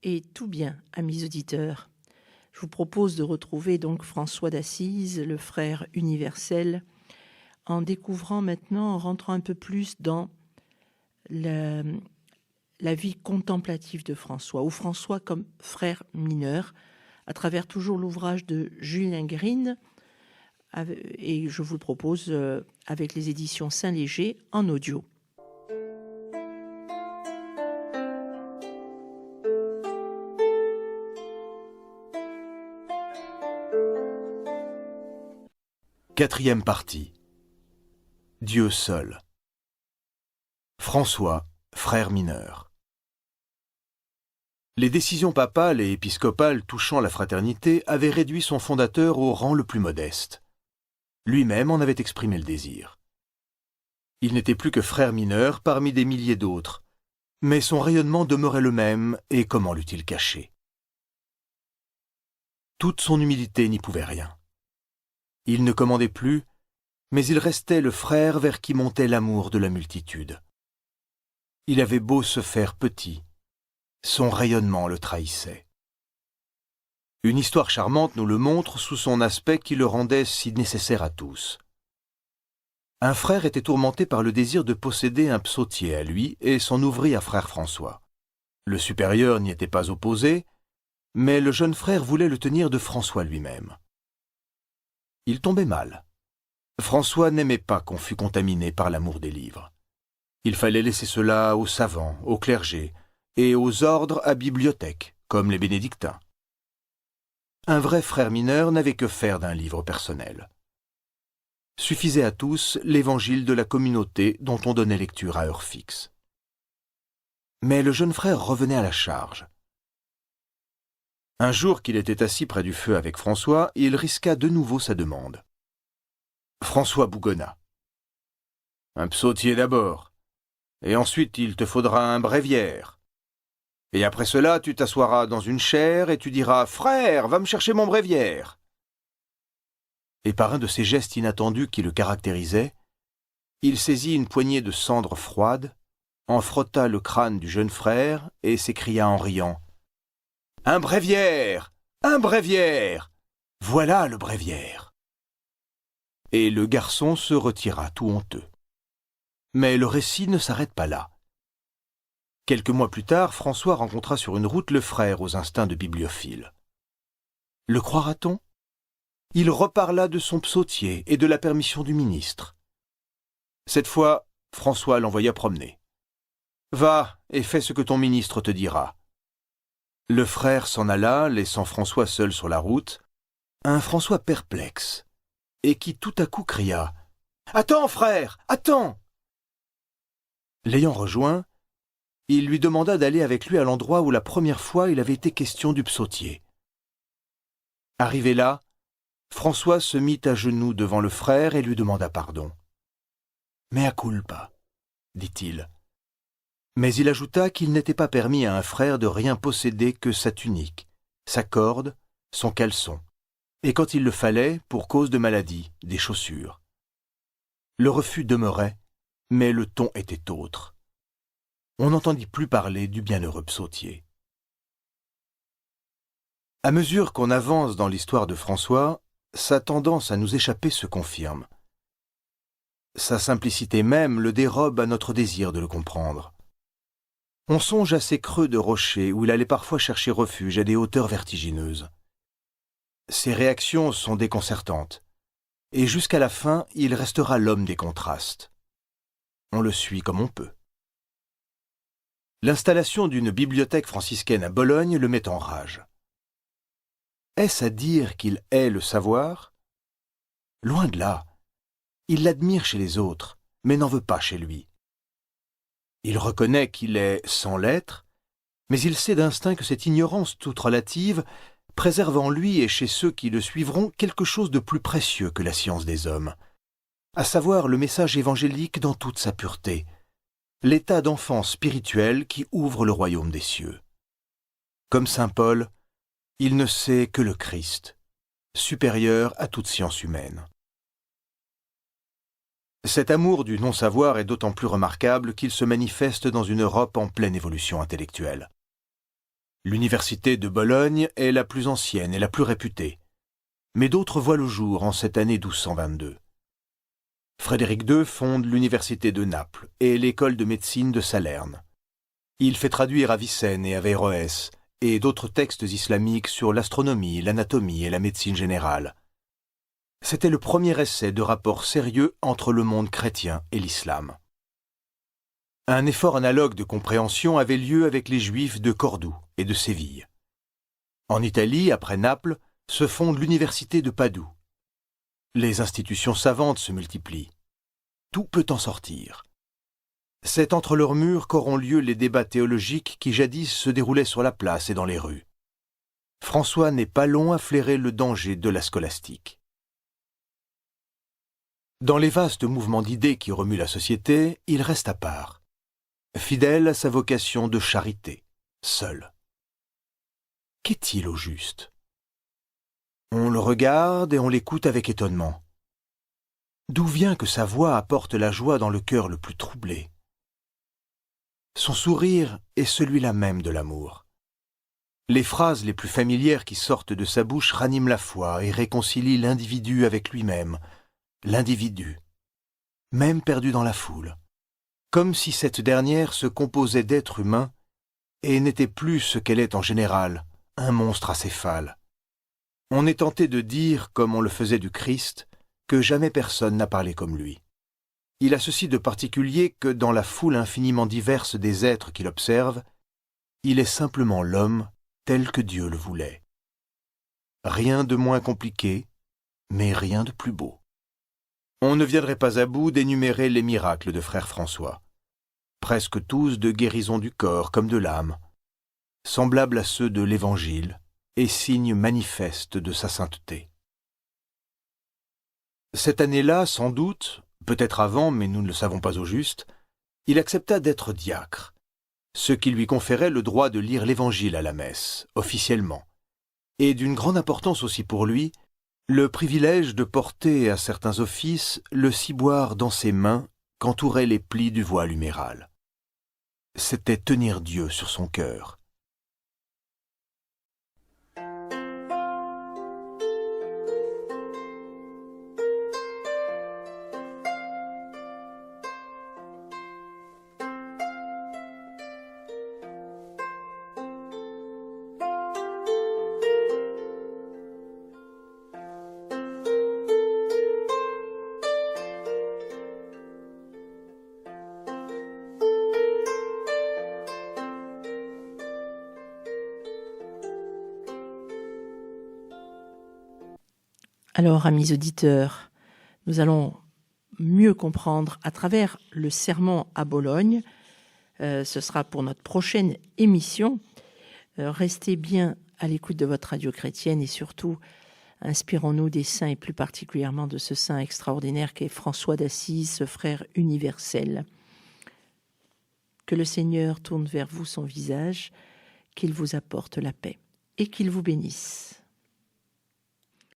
Et tout bien, amis auditeurs. Je vous propose de retrouver donc François d'Assise, le frère universel, en découvrant maintenant, en rentrant un peu plus dans la vie contemplative de François, ou François comme frère mineur, à travers toujours l'ouvrage de Julien Green, et je vous le propose avec les éditions Saint-Léger en audio. Quatrième partie. Dieu seul. François, frère mineur. Les décisions papales et épiscopales touchant la fraternité avaient réduit son fondateur au rang le plus modeste. Lui-même en avait exprimé le désir. Il n'était plus que frère mineur parmi des milliers d'autres, mais son rayonnement demeurait le même, et comment l'eût-il caché? Toute son humilité n'y pouvait rien. Il ne commandait plus, mais il restait le frère vers qui montait l'amour de la multitude. Il avait beau se faire petit, son rayonnement le trahissait. Une histoire charmante nous le montre sous son aspect qui le rendait si nécessaire à tous. Un frère était tourmenté par le désir de posséder un psautier à lui et s'en ouvrit à frère François. Le supérieur n'y était pas opposé, mais le jeune frère voulait le tenir de François lui-même. Il tombait mal. François n'aimait pas qu'on fût contaminé par l'amour des livres. Il fallait laisser cela aux savants, au clergé, et aux ordres à bibliothèque, comme les bénédictins. Un vrai frère mineur n'avait que faire d'un livre personnel. Suffisait à tous l'évangile de la communauté dont on donnait lecture à heure fixe. Mais le jeune frère revenait à la charge. Un jour qu'il était assis près du feu avec François, il risqua de nouveau sa demande. François bougonna. « Un psautier d'abord, et ensuite il te faudra un bréviaire. Et après cela, tu t'assoiras dans une chaire et tu diras « Frère, va me chercher mon bréviaire !» Et par un de ces gestes inattendus qui le caractérisaient, il saisit une poignée de cendre froide, en frotta le crâne du jeune frère et s'écria en riant « Un bréviaire! Un bréviaire! Voilà le bréviaire !» Et le garçon se retira tout honteux. Mais le récit ne s'arrête pas là. Quelques mois plus tard, François rencontra sur une route le frère aux instincts de bibliophile. Le croira-t-on? Il reparla de son psautier et de la permission du ministre. Cette fois, François l'envoya promener. « Va et fais ce que ton ministre te dira. » Le frère s'en alla, laissant François seul sur la route, un François perplexe, et qui tout à coup cria « Attends, frère, attends !» L'ayant rejoint, il lui demanda d'aller avec lui à l'endroit où la première fois il avait été question du psautier. Arrivé là, François se mit à genoux devant le frère et lui demanda pardon. « Mea culpa » dit-il. Mais il ajouta qu'il n'était pas permis à un frère de rien posséder que sa tunique, sa corde, son caleçon, et quand il le fallait, pour cause de maladie, des chaussures. Le refus demeurait, mais le ton était autre. On n'entendit plus parler du bienheureux psautier. À mesure qu'on avance dans l'histoire de François, sa tendance à nous échapper se confirme. Sa simplicité même le dérobe à notre désir de le comprendre. On songe à ces creux de rochers où il allait parfois chercher refuge à des hauteurs vertigineuses. Ses réactions sont déconcertantes, et jusqu'à la fin, il restera l'homme des contrastes. On le suit comme on peut. L'installation d'une bibliothèque franciscaine à Bologne le met en rage. Est-ce à dire qu'il hait le savoir? Loin de là. Il l'admire chez les autres, mais n'en veut pas chez lui. Il reconnaît qu'il est sans lettres, mais il sait d'instinct que cette ignorance toute relative préserve en lui et chez ceux qui le suivront quelque chose de plus précieux que la science des hommes, à savoir le message évangélique dans toute sa pureté, l'état d'enfant spirituel qui ouvre le royaume des cieux. Comme saint Paul, il ne sait que le Christ, supérieur à toute science humaine. Cet amour du non-savoir est d'autant plus remarquable qu'il se manifeste dans une Europe en pleine évolution intellectuelle. L'université de Bologne est la plus ancienne et la plus réputée, mais d'autres voient le jour en cette année 1222. Frédéric II fonde l'université de Naples et l'école de médecine de Salerne. Il fait traduire Avicenne et Averroès et d'autres textes islamiques sur l'astronomie, l'anatomie et la médecine générale. C'était le premier essai de rapport sérieux entre le monde chrétien et l'islam. Un effort analogue de compréhension avait lieu avec les Juifs de Cordoue et de Séville. En Italie, après Naples, se fonde l'université de Padoue. Les institutions savantes se multiplient. Tout peut en sortir. C'est entre leurs murs qu'auront lieu les débats théologiques qui jadis se déroulaient sur la place et dans les rues. François n'est pas long à flairer le danger de la scolastique. Dans les vastes mouvements d'idées qui remuent la société, il reste à part, fidèle à sa vocation de charité, seul. Qu'est-il au juste? On le regarde et on l'écoute avec étonnement. D'où vient que sa voix apporte la joie dans le cœur le plus troublé? Son sourire est celui-là même de l'amour. Les phrases les plus familières qui sortent de sa bouche raniment la foi et réconcilient l'individu avec lui-même, l'individu, même perdu dans la foule, comme si cette dernière se composait d'êtres humains et n'était plus ce qu'elle est en général, un monstre acéphale. On est tenté de dire, comme on le faisait du Christ, que jamais personne n'a parlé comme lui. Il a ceci de particulier que dans la foule infiniment diverse des êtres qu'il observe, il est simplement l'homme tel que Dieu le voulait. Rien de moins compliqué, mais rien de plus beau. On ne viendrait pas à bout d'énumérer les miracles de frère François, presque tous de guérison du corps comme de l'âme, semblables à ceux de l'Évangile et signes manifestes de sa sainteté. Cette année-là, sans doute, peut-être avant, mais nous ne le savons pas au juste, il accepta d'être diacre, ce qui lui conférait le droit de lire l'Évangile à la messe, officiellement, et d'une grande importance aussi pour lui, le privilège de porter à certains offices le ciboire dans ses mains qu'entouraient les plis du voile huméral. C'était tenir Dieu sur son cœur. Alors, amis auditeurs, nous allons mieux comprendre à travers le sermon à Bologne. Ce sera pour notre prochaine émission. Restez bien à l'écoute de votre radio chrétienne et surtout, inspirons-nous des saints et plus particulièrement de ce saint extraordinaire qu'est François d'Assise, ce frère universel. Que le Seigneur tourne vers vous son visage, qu'il vous apporte la paix et qu'il vous bénisse.